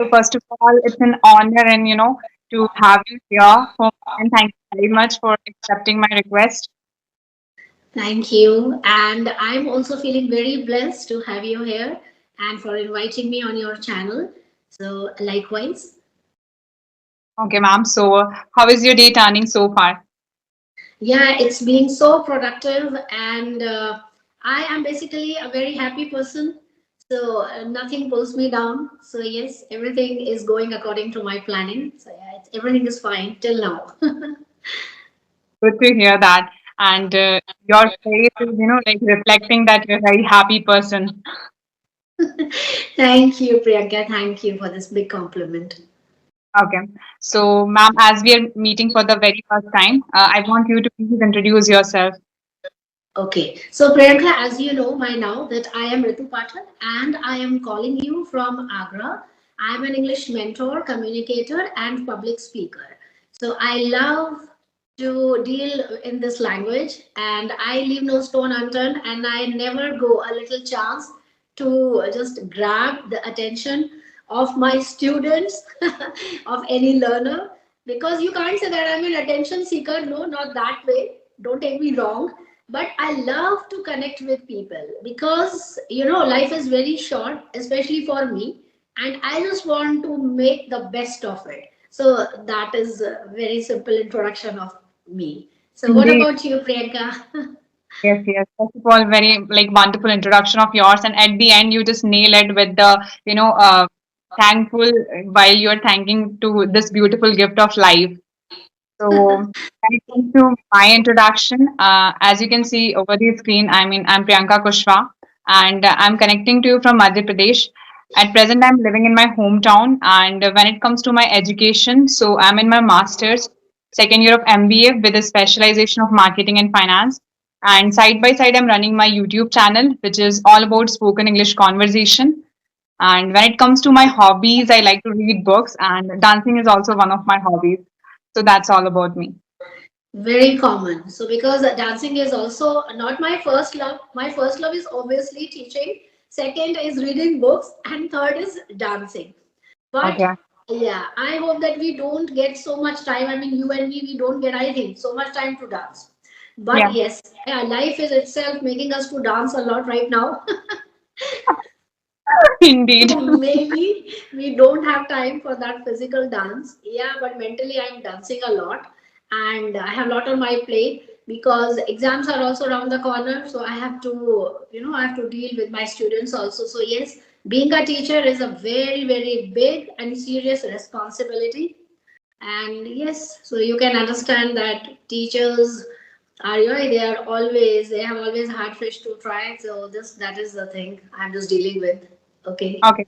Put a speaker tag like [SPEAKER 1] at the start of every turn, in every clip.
[SPEAKER 1] So first of all, it's an honor and to have you here. And thank you very much for accepting my request.
[SPEAKER 2] Thank you. And I'm also feeling very blessed to have you here and for inviting me on your channel. So, likewise.
[SPEAKER 1] Okay, ma'am. So how is your day turning so far?
[SPEAKER 2] Yeah, it's been so productive, and I am basically a very happy person. So, nothing pulls me down. So, yes, everything is going according to my planning. So, yeah, everything is fine till now.
[SPEAKER 1] Good to hear that. And your face is, like reflecting that you're a very happy person.
[SPEAKER 2] Thank you, Priyanka. Thank you for this big compliment.
[SPEAKER 1] Okay. So, ma'am, as we are meeting for the very first time, I want you to please introduce yourself.
[SPEAKER 2] Okay, so Priyanka, as you know by now that I am ritupathak and I am calling you from Agra. I am an English mentor, communicator, and public speaker. So I love to deal in this language, and I leave no stone unturned, and I never go a little chance to just grab the attention of my students, of any learner, because you can't say that I'm an attention seeker. No, not that way. Don't take me wrong, but I love to connect with people because life is very short, especially for me, and I just want to make the best of it. So that is a very simple introduction of me. So what
[SPEAKER 1] Indeed.
[SPEAKER 2] about you, Priyanka?
[SPEAKER 1] Yes, yes. First of all, very like wonderful introduction of yours, and at the end, you just nail it with the thankful while you're thanking to this beautiful gift of life. So when it comes to my introduction, as you can see over the screen, I'm Priyanka Kushwa, and I'm connecting to you from Madhya Pradesh. At present, I'm living in my hometown, and when it comes to my education, so I'm in my master's second year of MBA with a specialization of marketing and finance. And side by side, I'm running my YouTube channel, which is all about spoken English conversation. And when it comes to my hobbies, I like to read books, and dancing is also one of my hobbies. So that's all about me.
[SPEAKER 2] Very common. So because dancing is also not my first love. My first love is obviously teaching. Second is reading books, and third is dancing. But
[SPEAKER 1] Okay.
[SPEAKER 2] yeah, I hope that we don't get so much time. I mean, you and me, we don't get, I think, so much time to dance. But
[SPEAKER 1] Yeah,
[SPEAKER 2] yes, yeah, life is itself making us to dance a lot right now.
[SPEAKER 1] indeed.
[SPEAKER 2] So maybe we don't have time for that physical dance. Yeah, but mentally I'm dancing a lot, and I have a lot on my plate because exams are also around the corner. So I have to, I have to deal with my students also. So yes, being a teacher is a very, very big and serious responsibility. And yes, so you can understand that teachers are, they have always hard fish to try. So that is the thing I'm just dealing with. Okay.
[SPEAKER 1] Okay.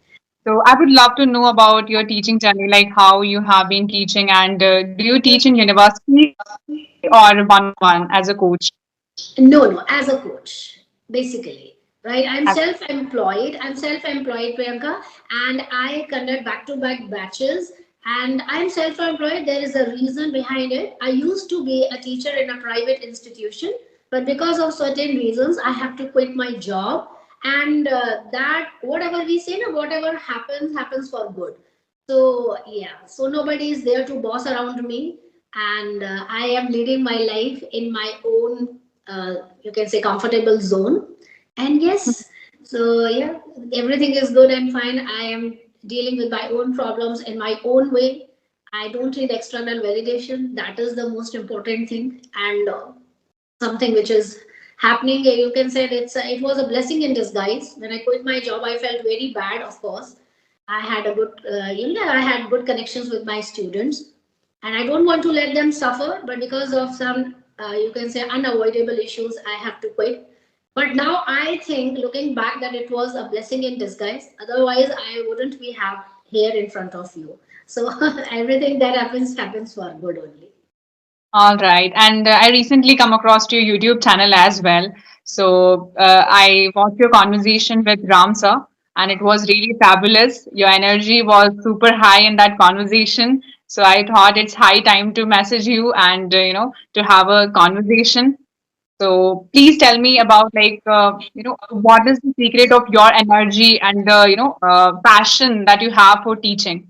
[SPEAKER 1] So I would love to know about your teaching journey, like how you have been teaching, and do you teach in university or one-on-one as a coach?
[SPEAKER 2] No, no, as a coach, basically. Right? I'm
[SPEAKER 1] As
[SPEAKER 2] self-employed. I'm self-employed, Priyanka, and I conduct back-to-back batches. And I'm self-employed. There is a reason behind it. I used to be a teacher in a private institution, but because of certain reasons, I have to quit my job. And that whatever we say, no, whatever happens, happens for good. So yeah, so nobody is there to boss around me, and I am leading my life in my own, you can say, comfortable zone. And yes, so yeah, everything is good and fine. I am dealing with my own problems in my own way. I don't need external validation. That is the most important thing, and something which is happening. You can say it was a blessing in disguise. When I quit my job, I felt very bad. Of course, I had a good, I had good connections with my students, and I don't want to let them suffer. But because of some, you can say, unavoidable issues, I have to quit. But now I think, looking back, that it was a blessing in disguise. Otherwise, I wouldn't be have here in front of you. So everything that happens for good only.
[SPEAKER 1] All right. And I recently come across your YouTube channel as well. So I watched your conversation with Ram sir, and it was really fabulous. Your energy was super high in that conversation. So I thought it's high time to message you and to have a conversation. So please tell me about what is the secret of your energy and the passion that you have for teaching?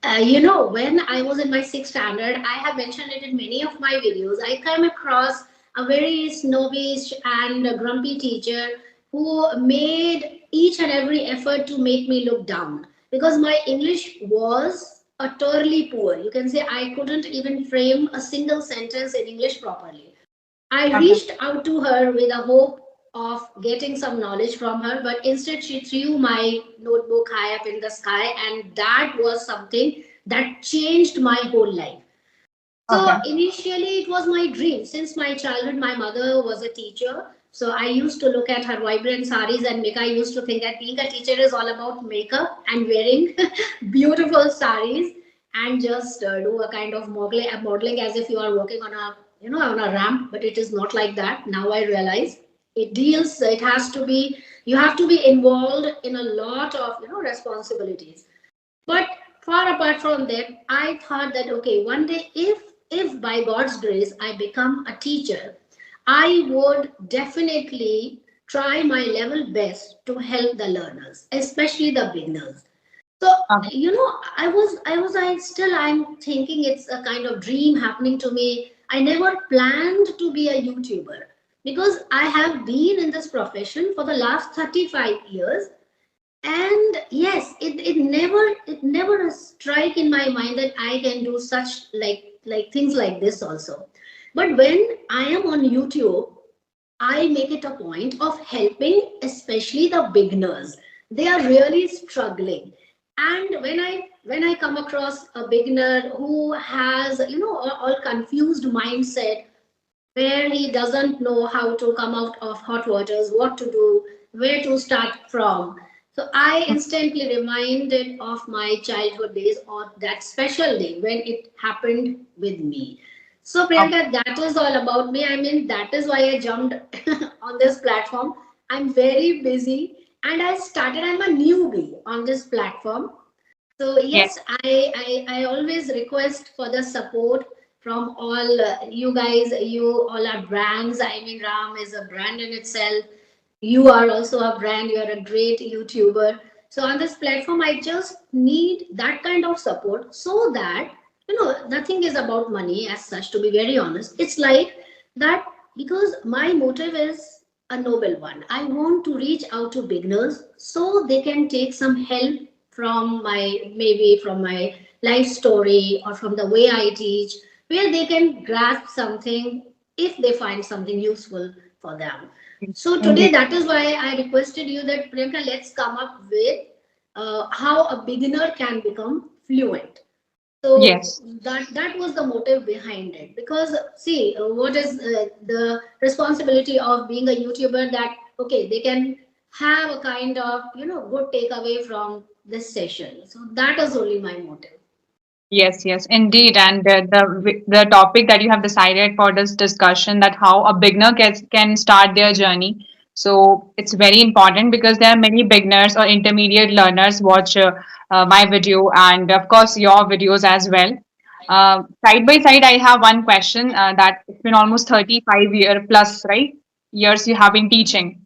[SPEAKER 2] When I was in my sixth standard, I have mentioned it in many of my videos. I came across a very snobbish and grumpy teacher who made each and every effort to make me look down because my English was utterly poor. You can say I couldn't even frame a single sentence in English properly. I
[SPEAKER 1] Okay.
[SPEAKER 2] reached out to her with a hope of getting some knowledge from her, but instead she threw my notebook high up in the sky, and that was something that changed my whole life. So
[SPEAKER 1] Okay.
[SPEAKER 2] initially, it was my dream. Since my childhood, my mother was a teacher. So I used to look at her vibrant saris and make. I used to think that being a teacher is all about makeup and wearing beautiful saris and just do a kind of modeling as if you are working on a on a ramp. But it is not like that. Now I realize it deals. It has to be. You have to be involved in a lot of responsibilities. But far apart from that, I thought that okay, one day if by God's grace I become a teacher, I would definitely try my level best to help the learners, especially the beginners. So
[SPEAKER 1] Okay.
[SPEAKER 2] I still I'm thinking it's a kind of dream happening to me. I never planned to be a YouTuber because I have been in this profession for the last 35 years, and yes, it never strike in my mind that I can do such like things like this also. But when I am on YouTube, I make it a point of helping especially the beginners. They are really struggling, and when I come across a beginner who has all confused mindset, where he doesn't know how to come out of hot waters, what to do, where to start from. So I instantly reminded of my childhood days or that special day when it happened with me. So
[SPEAKER 1] Okay.
[SPEAKER 2] Priyanka, that is all about me. I mean, that is why I jumped on this platform. I'm very busy and I'm a newbie on this platform. So
[SPEAKER 1] Yes.
[SPEAKER 2] yes, I always request for the support from all you guys. You all are brands. I mean, Ram is a brand in itself. You are also a brand. You are a great YouTuber. So on this platform, I just need that kind of support so that nothing is about money as such. To be very honest, it's like that because my motive is a noble one. I want to reach out to beginners so they can take some help from my life story or from the way I teach, where they can grasp something if they find something useful for them. So today,
[SPEAKER 1] Indeed.
[SPEAKER 2] that is why I requested you that Priyanka, let's come up with how a beginner can become fluent. So
[SPEAKER 1] Yes.
[SPEAKER 2] that was the motive behind it. Because see, what is the responsibility of being a YouTuber? That okay, they can have a kind of good takeaway from this session. So that is only my motive.
[SPEAKER 1] Yes, yes, indeed. And the topic that you have decided for this discussion, that how a beginner can start their journey. So it's very important because there are many beginners or intermediate learners watch my video and of course your videos as well. Side by side, I have one question that it's been almost 35 year plus, right? Years you have been teaching.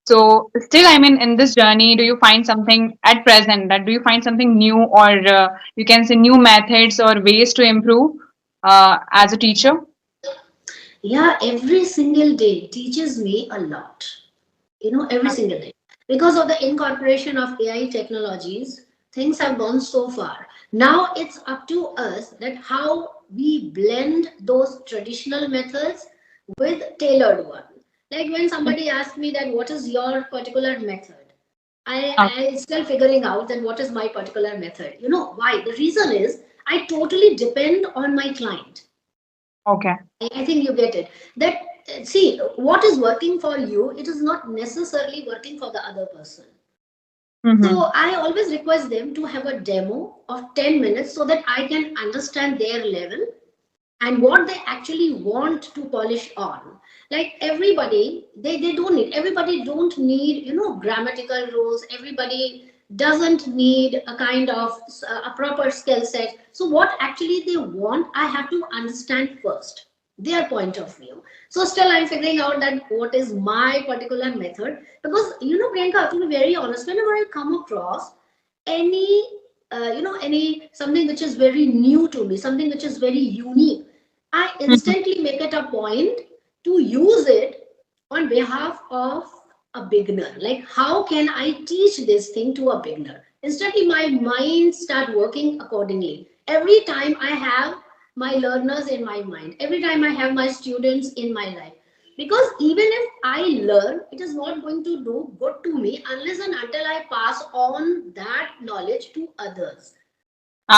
[SPEAKER 1] So still, I mean, in this journey, do you find something at present that do you find something new or you can say new methods or ways to improve as a teacher?
[SPEAKER 2] Yeah, every single day teaches me a lot. Every single day. Because of the incorporation of AI technologies, things have gone so far. Now it's up to us that how we blend those traditional methods with tailored one. Like when somebody asks me that what is your particular method,
[SPEAKER 1] Oh,
[SPEAKER 2] I still figuring out that what is my particular method. You know why? The reason is I totally depend on my client.
[SPEAKER 1] okay.
[SPEAKER 2] I think you get it. That see what is working for you, it is not necessarily working for the other person.
[SPEAKER 1] Mm-hmm.
[SPEAKER 2] So I always request them to have a demo of 10 minutes so that I can understand their level and what they actually want to polish on. Like everybody, they don't need everybody don't need grammatical rules. Everybody doesn't need a kind of a proper skill set. So what actually they want, I have to understand first. their point of view. So still I'm figuring out that what is my particular method, because Priyanka, to be very honest, whenever I come across any any something which is very new to me, something which is very unique, I
[SPEAKER 1] Mhm.
[SPEAKER 2] instantly make it a point to use it on behalf of a beginner. Like, how can I teach this thing to a beginner? Instantly my mind start working accordingly. Every time I have my learners in my mind, every time I have my students in my life, because even if I learn, it is not going to do good to me unless and until I pass on that knowledge to others.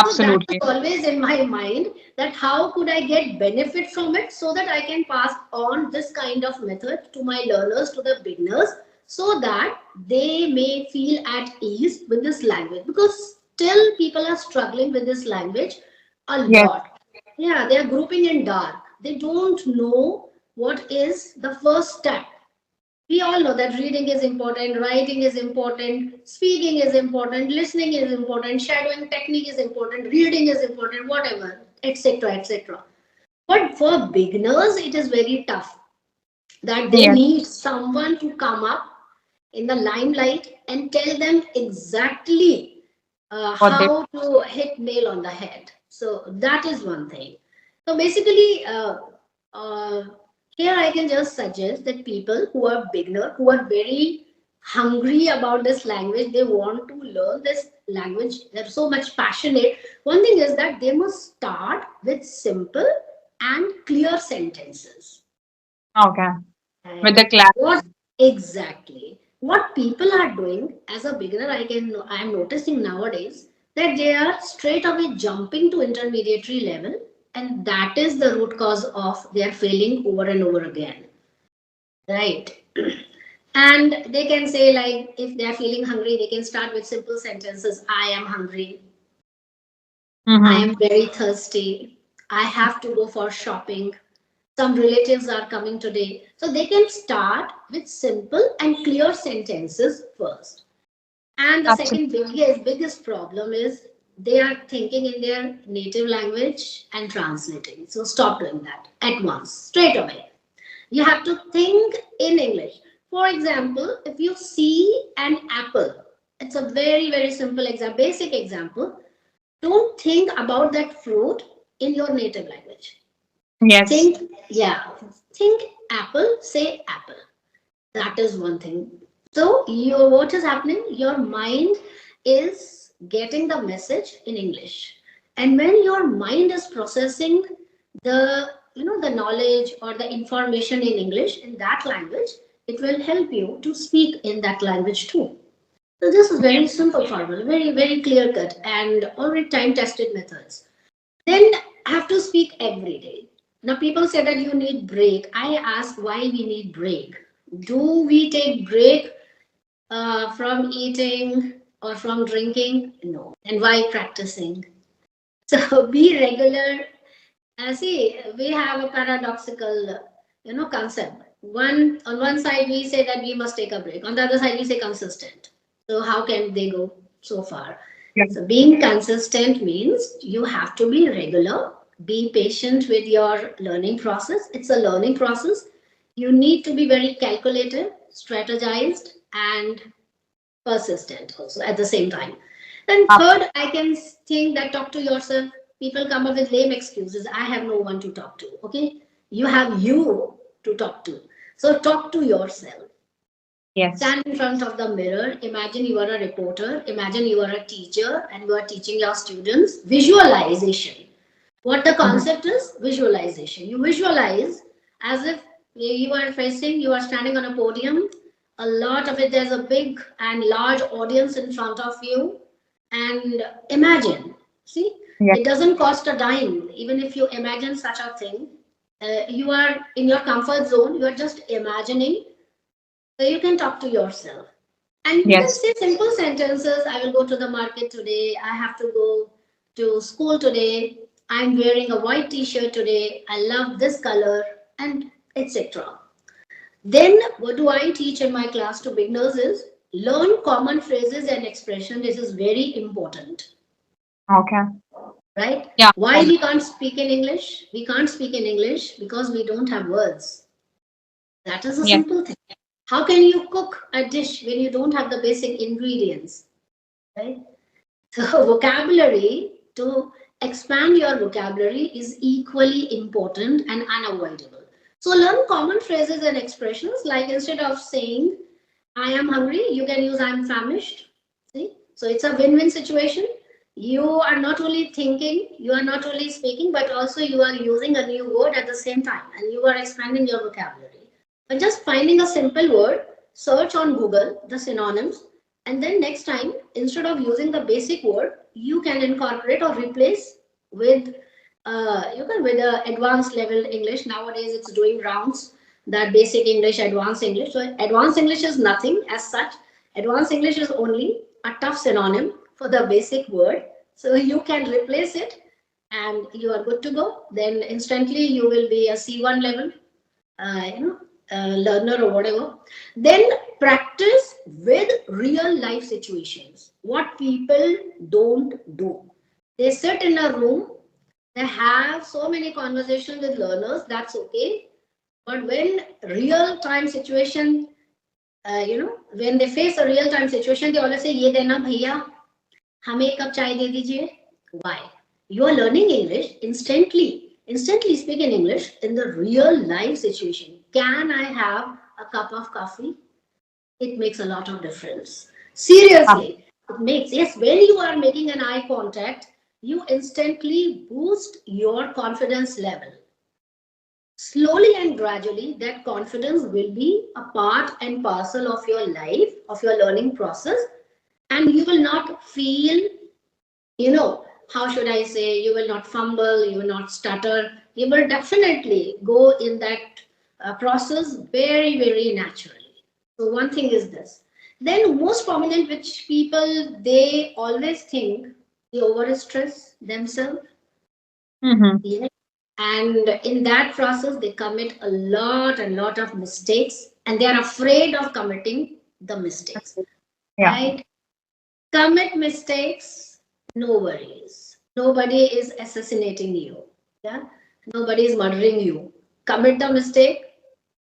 [SPEAKER 2] So that was
[SPEAKER 1] Absolutely.
[SPEAKER 2] always in my mind, that how could I get benefit from it, so that I can pass on this kind of method to my learners, to the beginners, so that they may feel at ease with this language, because still people are struggling with this language a
[SPEAKER 1] Yes.
[SPEAKER 2] lot. Yeah, they are grouping in dark. They don't know what is the first step. We all know that reading is important, writing is important, speaking is important, listening is important, shadowing technique is important, reading is important, whatever, etc., etc. But for beginners, it is very tough, that they
[SPEAKER 1] Yes.
[SPEAKER 2] need someone to come up in the limelight and tell them exactly
[SPEAKER 1] What they
[SPEAKER 2] how to hit nail on the head. So that is one thing. So basically, uh, here I can just suggest that people who are beginner, who are very hungry about this language, they want to learn this language, they're so much passionate. One thing is that they must start with simple and clear sentences.
[SPEAKER 1] okay. With
[SPEAKER 2] And
[SPEAKER 1] the class.
[SPEAKER 2] what exactly what people are doing as a beginner, I'm noticing nowadays that they are straight away jumping to intermediary level, and that is the root cause of their failing over and over again, right? And they can say, like, if they are feeling hungry, they can start with simple sentences: I am hungry, I am
[SPEAKER 1] Mm-hmm.
[SPEAKER 2] very thirsty, I have to go for shopping, some relatives are coming today. So they can start with simple and clear sentences first. And the
[SPEAKER 1] Absolutely.
[SPEAKER 2] second biggest problem is they are thinking in their native language and translating. So stop doing that at once, straight away. You have to think in English. For example, if you see an apple, it's a very, very simple example, basic example. Don't think about that fruit in your native language.
[SPEAKER 1] Yes.
[SPEAKER 2] Think, yeah, think apple, say apple. That is one thing. So, what is happening? Your mind is getting the message in English. And when your mind is processing the knowledge or the information in English, in that language, it will help you to speak in that language too. So this is very simple formula, very, very clear cut and already time tested methods. Then have to speak every day. Now people say that you need break. I ask why we need break. Do we take break from eating or from drinking? No. And why practicing? So be regular. See, we have a paradoxical, concept. On one side we say that we must take a break. On the other side we say consistent. So how can they go so far?
[SPEAKER 1] Yes.
[SPEAKER 2] So being consistent means you have to be regular, be patient with your learning process. It's a learning process. You need to be very calculated, strategized, and persistent also at the same time. Then
[SPEAKER 1] Ab-
[SPEAKER 2] third, I can think that talk to yourself. People come up with lame excuses. I have no one to talk to. Okay, you have you to talk to. So talk to yourself.
[SPEAKER 1] yes.
[SPEAKER 2] Stand in front of the mirror. Imagine you are a reporter. Imagine you are a teacher and you are teaching your students. Visualization. What the
[SPEAKER 1] Mm-hmm.
[SPEAKER 2] concept is? Visualization. You visualize as if you are facing, you are standing on a podium. A lot of it, there's a big and large audience in front of you. And imagine, see,
[SPEAKER 1] Yes.
[SPEAKER 2] it doesn't cost a dime. Even if you imagine such a thing, you are in your comfort zone, you are just imagining. So you can talk to yourself. And you can
[SPEAKER 1] Yes.
[SPEAKER 2] say simple sentences. I will go to the market today. I have to go to school today. I'm wearing a white t-shirt today. I love this color, and etc. Then what do I teach in my class to beginners is learn common phrases and expression. This is very important,
[SPEAKER 1] Okay.
[SPEAKER 2] right?
[SPEAKER 1] Yeah.
[SPEAKER 2] Why we can't speak in English? We can't speak in English because we don't have words. That is a
[SPEAKER 1] Yes.
[SPEAKER 2] simple thing. How can you cook a dish when you don't have the basic ingredients, right? So vocabulary, to expand your vocabulary, is equally important and unavoidable. So learn common phrases and expressions, like instead of saying I am hungry, you can use I am famished. See? So it's a win-win situation. You are not only thinking, you are not only speaking, but also you are using a new word at the same time, and you are expanding your vocabulary. But just finding a simple word, search on Google the synonyms, and then next time, instead of using the basic word, you can incorporate or replace with you can with the advanced level English. Nowadays, it's doing rounds, that basic English, advanced English. So advanced English is nothing as such. Advanced English is only a tough synonym for the basic word. So you can replace it and you are good to go. Then instantly you will be a C1 level, uh, you know, learner or whatever. Then practice with real life situations. What people don't do. They sit in a room, they have so many conversations with learners, that's okay. But when real time situation, when they face a real time situation, they always say, "Ye dena bhaiya, hame ek cup chai de dijiye." Why? You are learning English instantly. Instantly speak in English in the real life situation. Can I have a cup of coffee? It makes a lot of difference.
[SPEAKER 1] Ah,
[SPEAKER 2] Seriously, it makes. Yes, when you are making an eye contact, you instantly boost your confidence level. Slowly and gradually, that confidence will be a part and parcel of your life, of your learning process, and you will not feel, how should I say, you will not fumble, you will not stutter. You will definitely go in that process very, very naturally. So, one thing is this. Then, most prominent, which people they always think they over stress themselves.
[SPEAKER 1] mm-hmm.
[SPEAKER 2] Yes. And in that process, they commit a lot and lot of mistakes, and they are afraid of committing the mistakes,
[SPEAKER 1] Yeah.
[SPEAKER 2] right? Commit mistakes, no worries. Nobody is assassinating you. Yeah. Nobody is murdering you. Commit the mistake,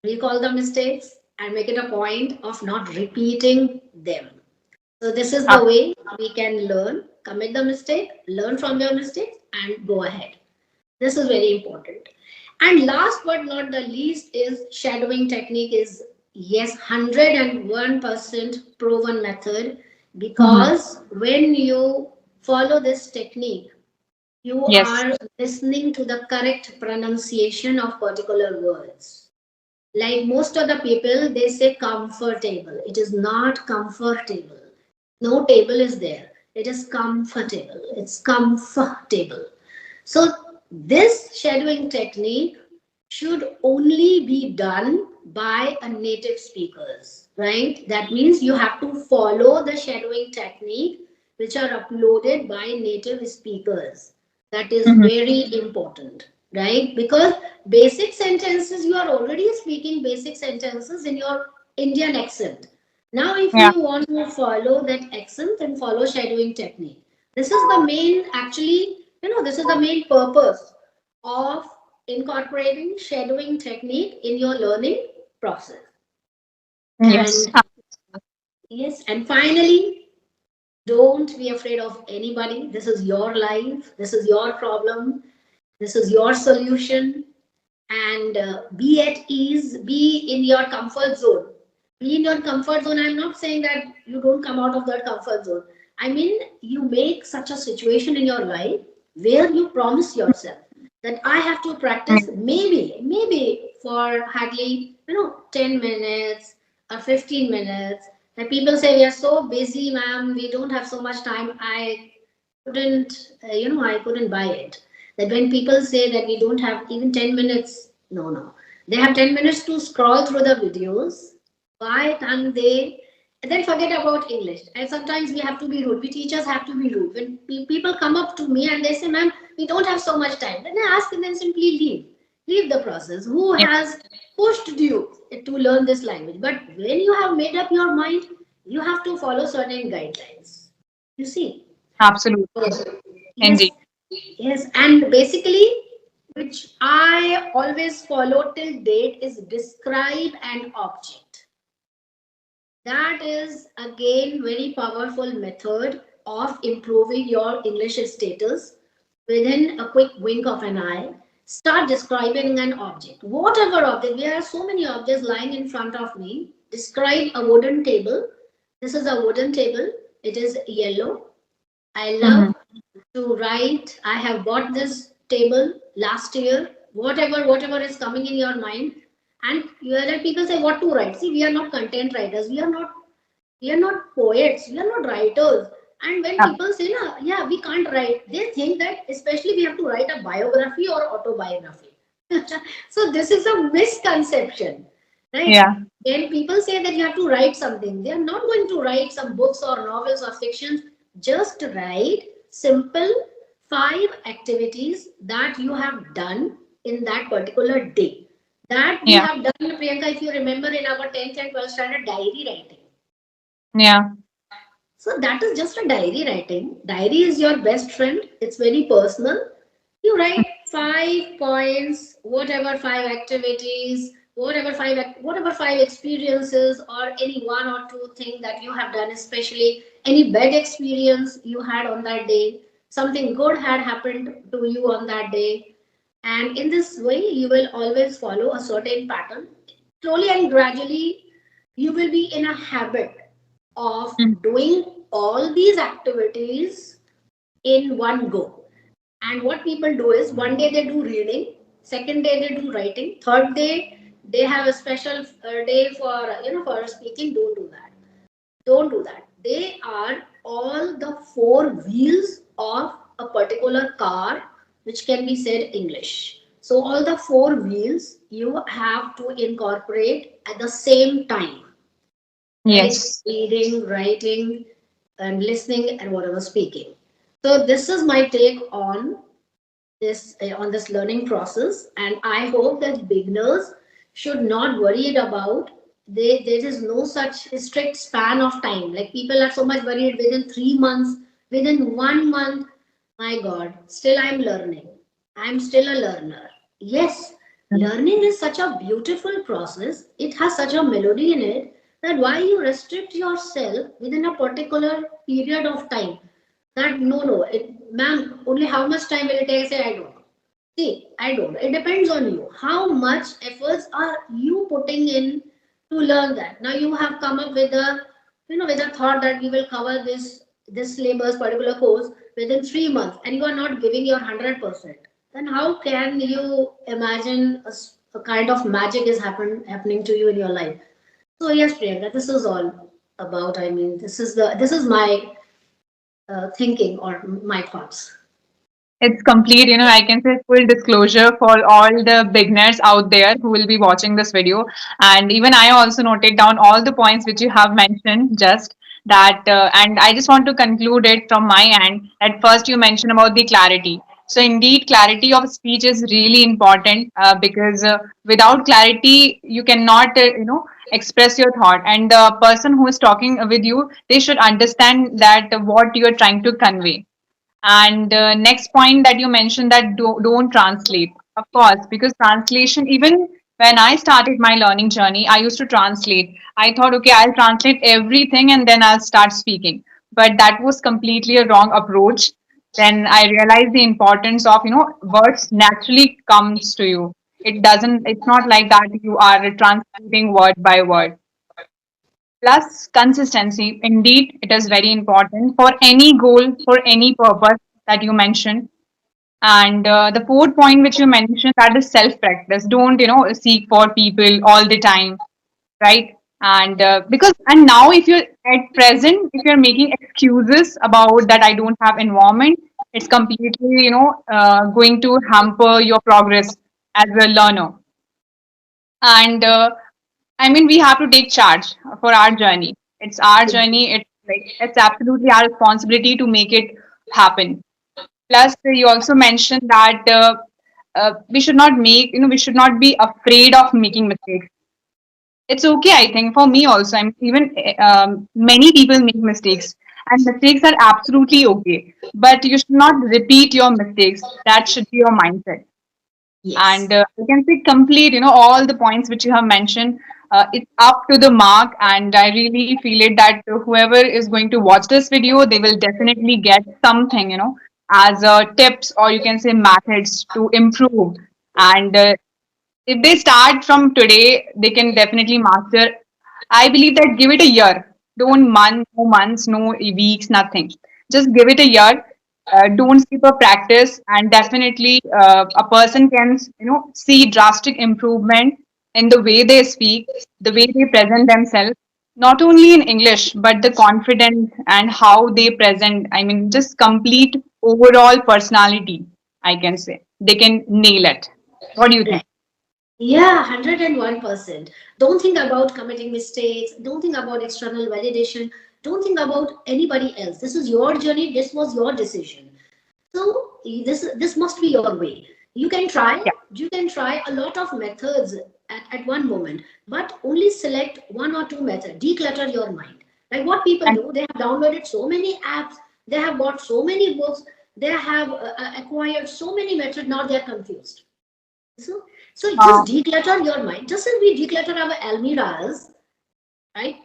[SPEAKER 2] recall the mistakes, and make it a point of not repeating them. So this is the
[SPEAKER 1] Ah,
[SPEAKER 2] way we can learn. Commit the mistake, learn from your mistakes, and go ahead. This is very important. And last but not the least is shadowing technique is, yes, 101% proven method,
[SPEAKER 1] mm-hmm.
[SPEAKER 2] because when you follow this technique, you
[SPEAKER 1] Yes.
[SPEAKER 2] are listening to the correct pronunciation of particular words. Like most of the people, they say comfortable. It is not comfortable. No table is there. It is comfortable. It's comfortable. So this shadowing technique should only be done by a native speakers, right? That means you have to follow the shadowing technique which are uploaded by native speakers. That is
[SPEAKER 1] Mm-hmm.
[SPEAKER 2] very important, right? Because basic sentences, you are already speaking basic sentences in your Indian accent. Now, if
[SPEAKER 1] Yeah.
[SPEAKER 2] you want to follow that accent, then follow shadowing technique. This is the main, actually, this is the main purpose of incorporating shadowing technique in your learning process.
[SPEAKER 1] Yes.
[SPEAKER 2] And yes, and finally, don't be afraid of anybody. This is your life, this is your problem, this is your solution. And be at ease, be in your comfort zone. Be in your comfort zone. I'm not saying that you don't come out of that comfort zone. I mean, you make such a situation in your life where you promise yourself that I have to practice, maybe for hardly, 10 minutes or 15 minutes. And people say, we are so busy, ma'am, we don't have so much time. I couldn't buy it. That when people say that we don't have even 10 minutes, no, no. They have 10 minutes to scroll through the videos. Why can't they? And then forget about English. And sometimes we have to be rude. We teachers have to be rude. When people come up to me and they say, ma'am, we don't have so much time, then I ask them, then simply leave. Leave the process. Who
[SPEAKER 1] Yeah.
[SPEAKER 2] has pushed you to learn this language? But when you have made up your mind, you have to follow certain guidelines. You see?
[SPEAKER 1] Absolutely.
[SPEAKER 2] Yes.
[SPEAKER 1] Indeed.
[SPEAKER 2] Yes, and basically, which I always follow till date, is describe an object. That is again very powerful method of improving your English status within a quick wink of an eye. Start describing an object. Whatever object, there are so many objects lying in front of me. Describe a wooden table. This is a wooden table. It is yellow. I
[SPEAKER 1] Mm-hmm.
[SPEAKER 2] love to write. I have bought this table last year. Whatever is coming in your mind. And you are like people say what to write. See, we are not content writers. We are not poets, we are not writers. And when
[SPEAKER 1] Yeah.
[SPEAKER 2] people say, no, yeah, we can't write, they think that especially we have to write a biography or autobiography. So this is a misconception, right?
[SPEAKER 1] Yeah.
[SPEAKER 2] When people say that you have to write something, they are not going to write some books or novels or fictions. Just write simple 5 activities that you have done in that particular day. That we
[SPEAKER 1] Yeah.
[SPEAKER 2] have done, Priyanka, if you remember in our 10th and 12th standard diary writing.
[SPEAKER 1] Yeah.
[SPEAKER 2] So that is just a diary writing. Diary is your best friend. It's very personal. You write 5 points, whatever 5 activities, whatever 5 experiences, or any one or two thing that you have done, especially any bad experience you had on that day, something good had happened to you on that day. And in this way, you will always follow a certain pattern. Slowly and gradually, you will be in a habit of
[SPEAKER 1] Mm.
[SPEAKER 2] doing all these activities in one go. And what people do is one day they do reading, second day they do writing, third day they have a special day for for speaking. Don't do that. Don't do that. They are all the four wheels of a particular car, which can be said English. So all the four wheels you have to incorporate at the same time, right?
[SPEAKER 1] Yes.
[SPEAKER 2] Reading, writing, and listening, and whatever speaking. So this is my take on this learning process, and I hope that beginners should not worry about. There is no such strict span of time. Like people are so much worried within 3 months, within 1 month. My God, still I'm learning. I'm still a learner. Yes,
[SPEAKER 1] Mm.
[SPEAKER 2] learning is such a beautiful process. It has such a melody in it that why you restrict yourself within a particular period of time? That no, ma'am, only how much time will it take? I say I don't know. See, I don't know. It depends on you. How much efforts are you putting in to learn that? Now you have come up with a thought that you will cover this syllabus particular course within 3 months, and you are not giving your 100%. Then how can you imagine a kind of magic is happening to you in your life? So yes, Priyanka, this is all about. I mean, this is my thinking or my thoughts.
[SPEAKER 1] It's complete, I can say full disclosure for all the beginners out there who will be watching this video. And even I also noted down all the points which you have mentioned just that. And I just want to conclude it from my end. At first, you mentioned about the clarity. So, indeed, clarity of speech is really important because without clarity, you cannot, express your thought. And the person who is talking with you, they should understand that what you are trying to convey. And next point that you mentioned that don't translate. Of course, because translation, even when I started my learning journey, I used to translate. I thought, okay, I'll translate everything and then I'll start speaking. But that was completely a wrong approach. Then I realized the importance of, words naturally comes to you. It's not like that you are translating word by word. Plus, consistency. Indeed, it is very important for any goal, for any purpose that you mentioned. And the fourth point which you mentioned, that is self practice. Don't, seek for people all the time, right? And and now if you're at present, if you're making excuses about that I don't have environment, it's completely, going to hamper your progress as a learner. And I mean, we have to take charge for our journey. It's our journey. It's absolutely our responsibility to make it happen. Plus, you also mentioned that we should not be afraid of making mistakes. It's okay, I think, for me also. I'm even many people make mistakes, And mistakes are absolutely okay, but you should not repeat your mistakes. That should be your mindset.
[SPEAKER 2] Yes.
[SPEAKER 1] And I can say complete, all the points which you have mentioned. It's up to the mark, and I really feel it that whoever is going to watch this video, they will definitely get something, as tips, or you can say methods to improve. And if they start from today, they can definitely master. I believe that give it a year. Don't no months, no weeks, nothing. Just give it a year. Don't skip a practice, and definitely a person can see drastic improvement in the way they speak, the way they present themselves, not only in English but the confidence and how they present. I mean, just complete overall personality. I can say they can nail it. What do you think?
[SPEAKER 2] Right. Yeah, 101%. Don't think about committing mistakes. Don't think about external validation. Don't think about anybody else. This is your journey. This was your decision. So this must be your way. You can try.
[SPEAKER 1] Yeah.
[SPEAKER 2] You can try a lot of methods at one moment, but only select one or two methods. Declutter your mind. Like what people
[SPEAKER 1] And
[SPEAKER 2] do, they have downloaded so many apps. They have bought so many books. They have acquired so many methods. Now they are confused. So, so
[SPEAKER 1] uh,
[SPEAKER 2] just declutter your mind. Just as we declutter our almiras, right?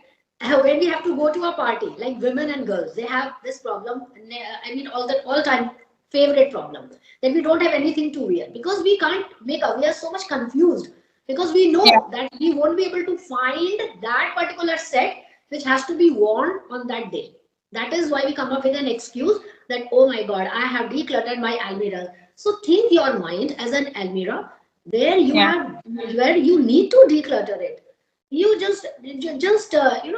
[SPEAKER 2] When we have to go to a party, like women and girls, they have this problem. I mean, all time favorite problem that we don't have anything to wear because we can't make up. We are so much confused because we
[SPEAKER 1] yeah.
[SPEAKER 2] know that we won't be able to find that particular set which has to be worn on that day. That is why we come up with an excuse that, oh my God, I have decluttered my almirah. So think your mind as an almirah where you
[SPEAKER 1] Yeah.
[SPEAKER 2] have where you need to declutter it. You just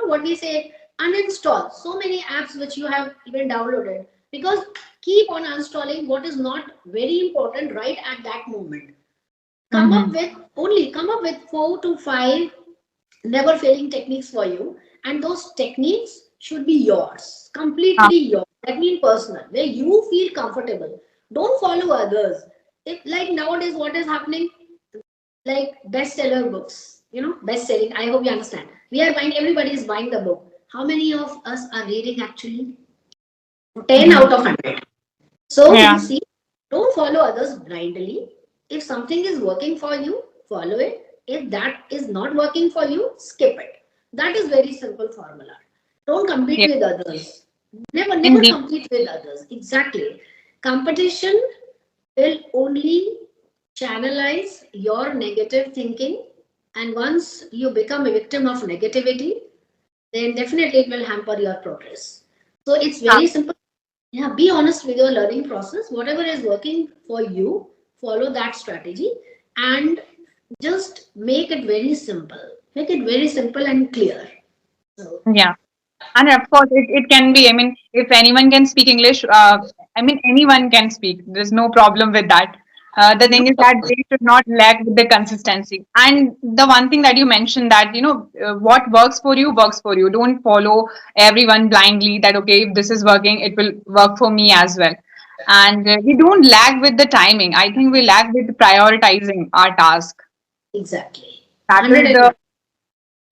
[SPEAKER 2] what we say, uninstall so many apps which you have even downloaded because keep on uninstalling what is not very important right at that moment.
[SPEAKER 1] Mm-hmm.
[SPEAKER 2] Come up with 4 to 5 never failing techniques for you, and those techniques should be yours,
[SPEAKER 1] Uh,
[SPEAKER 2] completely yours. That means personal, where you feel comfortable. Don't follow others. If like nowadays what is happening, like bestseller books, best selling. I hope you understand. We are buying, everybody is buying the book. How many of us are reading actually? 10
[SPEAKER 1] mm-hmm.
[SPEAKER 2] out of 100. So you
[SPEAKER 1] Yeah.
[SPEAKER 2] see, don't follow others blindly. If something is working for you, follow it. If that is not working for you, skip it. That is very simple formula. Don't compete
[SPEAKER 1] Yeah.
[SPEAKER 2] with others. Never
[SPEAKER 1] Indeed.
[SPEAKER 2] compete with others. Exactly. Competition will only channelize your negative thinking. And once you become a victim of negativity, then definitely it will hamper your progress. So it's
[SPEAKER 1] Uh,
[SPEAKER 2] very simple. Yeah, be honest with your learning process. Whatever is working for you, follow that strategy and just make it very simple. Make it very simple and clear. So,
[SPEAKER 1] yeah. And of course, it can be. I mean, if anyone can speak English, I mean, anyone can speak. There's no problem with that. The
[SPEAKER 2] no
[SPEAKER 1] thing is that
[SPEAKER 2] problem.
[SPEAKER 1] they should not lack with the consistency. And the one thing that you mentioned that, what works for you works for you. Don't follow everyone blindly that, okay, if this is working, it will work for me as well. And we don't lag with the timing. I think we lag with prioritizing our task.
[SPEAKER 2] Exactly.
[SPEAKER 1] That is the
[SPEAKER 2] 101.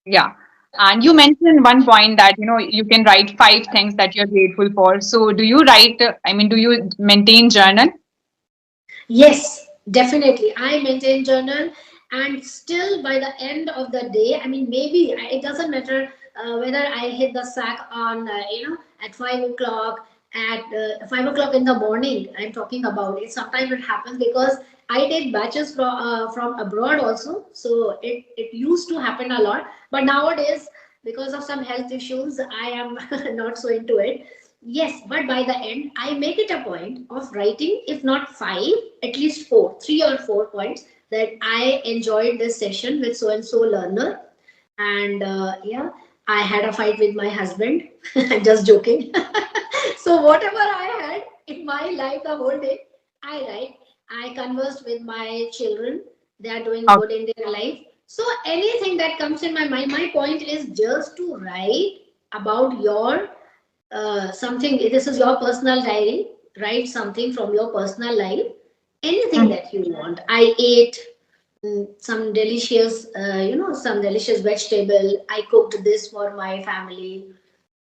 [SPEAKER 1] Yeah. And you mentioned one point that, you can write 5 things that you're grateful for. So do you write, I mean, do you maintain journal?
[SPEAKER 2] Yes, definitely. I maintain journal, and still by the end of the day, I mean, maybe it doesn't matter whether I hit the sack on, at 5 o'clock, at 5 o'clock in the morning. I'm talking about it. Sometimes it happens because I take batches from abroad also, so it used to happen a lot. But nowadays, because of some health issues, I am not so into it. Yes, but by the end, I make it a point of writing, if not five, at least four, 3 or 4 points that I enjoyed this session with so and so learner. And yeah, I had a fight with my husband. I'm just joking. So, whatever I had in my life the whole day, I write. I conversed with my children. They are doing
[SPEAKER 1] Okay.
[SPEAKER 2] good in their life. So, anything that comes in my mind, my point is just to write about your something. This is your personal diary. Write something from your personal life, anything
[SPEAKER 1] Mhm.
[SPEAKER 2] that you want. I ate some delicious some delicious vegetable. I cooked this for my family.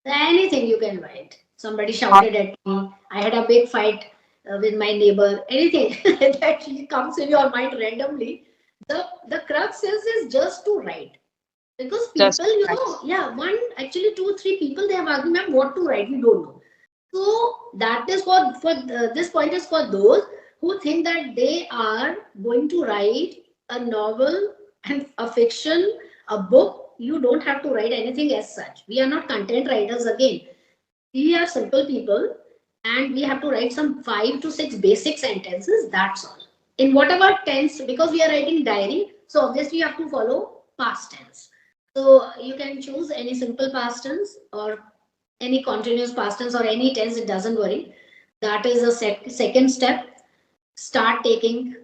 [SPEAKER 2] Anything you can write. somebody
[SPEAKER 1] Ab-
[SPEAKER 2] shouted at me, I had a big fight with my neighbor, anything that actually comes in your mind randomly. The crux is just to write, because
[SPEAKER 1] Just
[SPEAKER 2] people, yeah, one, actually two, three people, they have asked me, ma'am, what to write, we don't know. So that is for this point is for those who think that they are going to write a novel and a fiction, a book. You don't have to write anything as such. We are not content writers again. We are simple people, and we have to write some 5 to 6 basic sentences. That's all. In whatever tense, because we are writing diary, so obviously you have to follow past tense. So you can choose any simple past tense or any continuous past tense or any tense, it doesn't worry. That is a second step. Start taking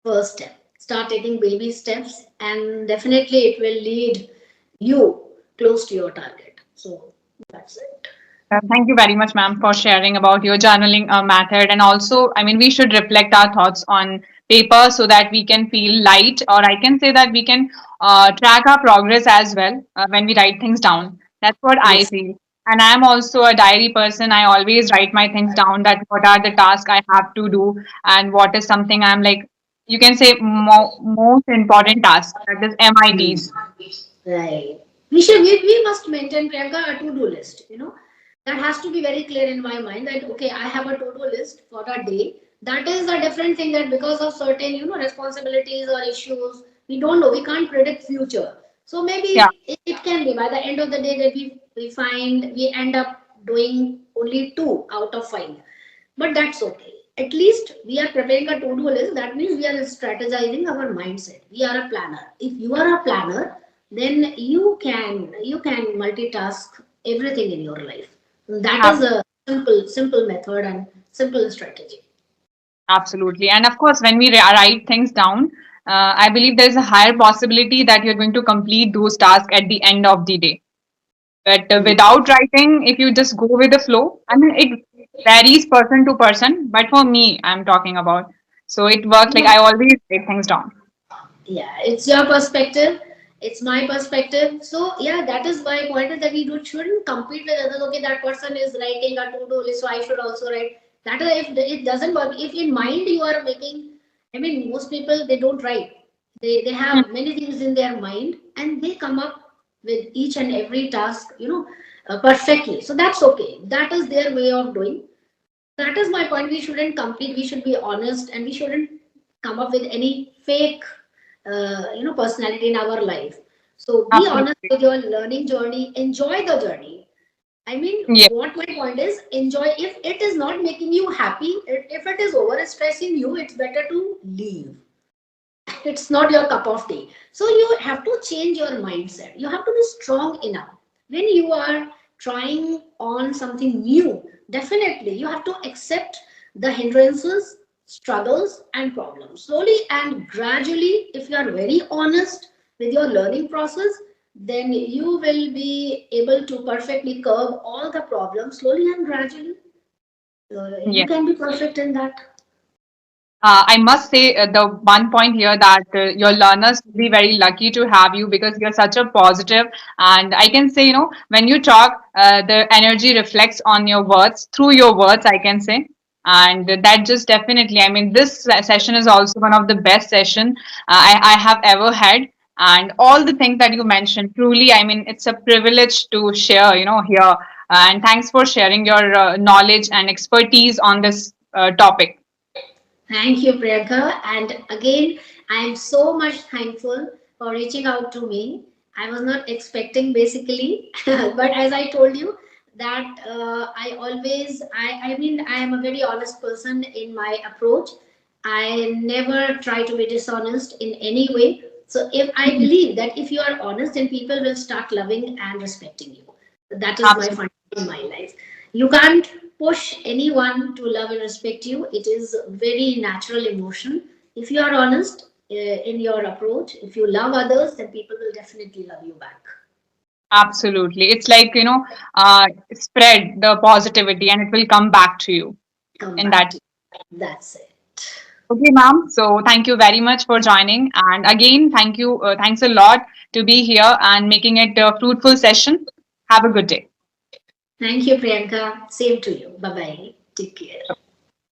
[SPEAKER 2] first step. Start taking baby steps, and definitely it will lead you close to your target. So that's it.
[SPEAKER 1] Thank you very much, ma'am, for sharing about your journaling method. And also, I mean, we should reflect our thoughts on paper so that we can feel light, or I can say that we can track our progress as well when we write things down. That's what I
[SPEAKER 2] Yes.
[SPEAKER 1] feel. And I'm also a diary person. I always write my things down, that what are the tasks I have to do and what is something I'm like, you can say, most important task, that is MITs.
[SPEAKER 2] Right. We must maintain, Priyanka, a to-do list. That has to be very clear in my mind that okay, I have a to-do list for a day. That is a different thing, that because of certain, responsibilities or issues, we don't know, we can't predict future. So
[SPEAKER 1] Yeah,
[SPEAKER 2] maybe it can be by the end of the day that we end up doing only 2 out of 5. But that's okay. At least we are preparing a to-do list. That means we are strategizing our mindset. We are a planner. If you are a planner, then you can multitask everything in your life. That is a simple method and simple strategy.
[SPEAKER 1] absolutely. And of course, when we write things down, I believe there's a higher possibility that you're going to complete those tasks at the end of the day. But without writing, if you just go with the flow, I mean, it varies person to person. But for me, I'm talking about. So it works like
[SPEAKER 2] Yeah.
[SPEAKER 1] I always write things down.
[SPEAKER 2] Yeah, it's your perspective, it's my perspective. So yeah, that is my point, is that shouldn't compete with others. Okay, that person is writing a to-do list, so I should also write. That is, if it doesn't work, if in mind you are making, I mean, most people, they don't write. They
[SPEAKER 1] Hmm.
[SPEAKER 2] have many things in their mind, and they come up with each and every task, perfectly. So that's okay, that is their way of doing. That is my point. We shouldn't compete, we should be honest, and we shouldn't come up with any fake personality in our life. So be honest
[SPEAKER 1] Absolutely.
[SPEAKER 2] with your learning journey, enjoy the journey. I mean,
[SPEAKER 1] Yeah,
[SPEAKER 2] what my point is, enjoy. If it is not making you happy, if it is over stressing you, it's better to leave. It's not your cup of tea. So you have to change your mindset, you have to be strong enough. When you are trying on something new, definitely you have to accept the hindrances, struggles and problems. Slowly and gradually, if you are very honest with your learning process, then you will be able to perfectly curb all the problems slowly and gradually. You
[SPEAKER 1] yeah.
[SPEAKER 2] can be perfect in that.
[SPEAKER 1] I must say the one point here that your learners will be very lucky to have you because you're such a positive, and I can say, when you talk, the energy reflects on your words through your words, I can say. And that just definitely, I mean, this session is also one of the best session I have ever had. And all the things that you mentioned, truly, I mean, it's a privilege to share, here. And thanks for sharing your knowledge and expertise on this topic.
[SPEAKER 2] Thank you, Priyanka. And again, I am so much thankful for reaching out to me. I was not expecting basically, but as I told you, that I mean, I am a very honest person in my approach. I never try to be dishonest in any way. So if I believe that if you are honest, then people will start loving and respecting you. That is my
[SPEAKER 1] Absolutely.
[SPEAKER 2] fun in my life. You can't push anyone to love and respect you. It is very natural emotion. If you are honest in your approach, if you love others, then people will definitely love you back.
[SPEAKER 1] Absolutely. It's like, spread the positivity and it will come back to you
[SPEAKER 2] Come
[SPEAKER 1] in
[SPEAKER 2] back
[SPEAKER 1] that.
[SPEAKER 2] to you. That's it.
[SPEAKER 1] Okay, ma'am. So thank you very much for joining. And again, thank you. Thanks a lot to be here and making it a fruitful session. Have a good day.
[SPEAKER 2] Thank you, Priyanka. Same to you. Bye bye. Take care.